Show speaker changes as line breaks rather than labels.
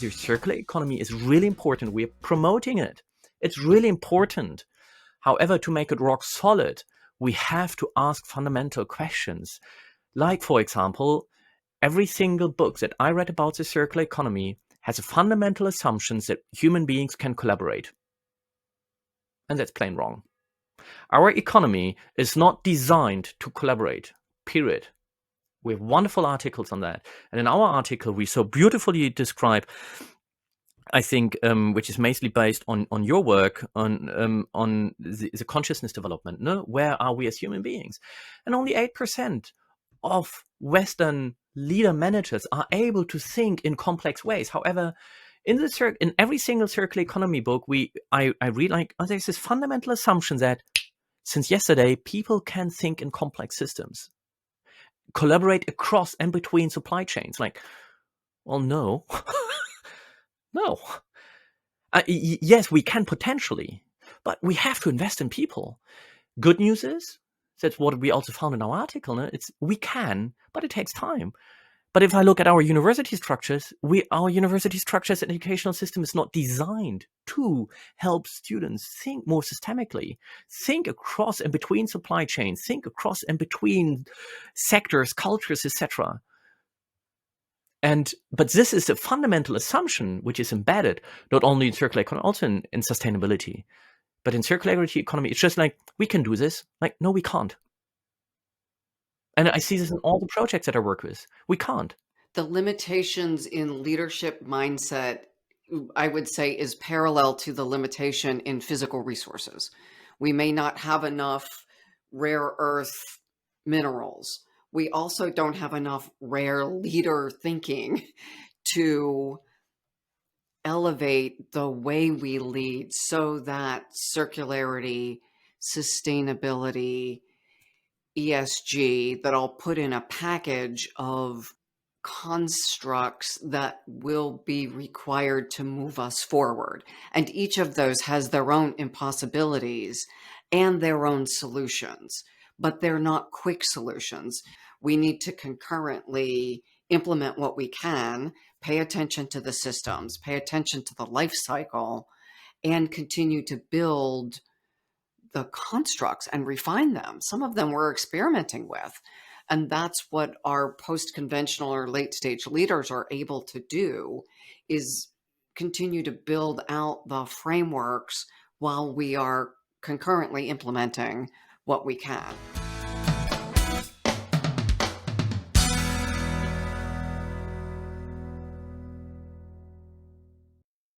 the circular economy is really important. We are promoting it. It's really important. However, to make it rock solid, we have to ask fundamental questions. Like, for example, every single book that I read about the circular economy has a fundamental assumption that human beings can collaborate. And that's plain wrong. Our economy is not designed to collaborate, period. We have wonderful articles on that. And in our article, we so beautifully describe, I think, which is mostly based on your work, on the consciousness development. No? Where are we as human beings? And only 8% of Western leader managers are able to think in complex ways. However, in every single circular economy book, I read like, there's this fundamental assumption that since yesterday, people can think in complex systems, collaborate across and between supply chains. Like, well, no, no. Yes, we can potentially, but we have to invest in people. Good news is, that's what we also found in our article. No? We can, but it takes time. But if I look at our university structures, our university structures and educational system is not designed to help students think more systemically, think across and between supply chains, think across and between sectors, cultures, etc. But this is a fundamental assumption which is embedded not only in circular economy, also in sustainability. But in circularity economy, it's just like, we can do this. Like, no, we can't. And I see this in all the projects that I work with. We can't.
The limitations in leadership mindset, I would say, is parallel to the limitation in physical resources. We may not have enough rare earth minerals. We also don't have enough rare leader thinking to elevate the way we lead so that circularity, sustainability, ESG, that I'll put in a package of constructs that will be required to move us forward. And each of those has their own impossibilities and their own solutions, but they're not quick solutions. We need to concurrently implement what we can, pay attention to the systems, pay attention to the life cycle, and continue to build the constructs and refine them. Some of them we're experimenting with. And that's what our post-conventional or late-stage leaders are able to do, is continue to build out the frameworks while we are concurrently implementing what we can.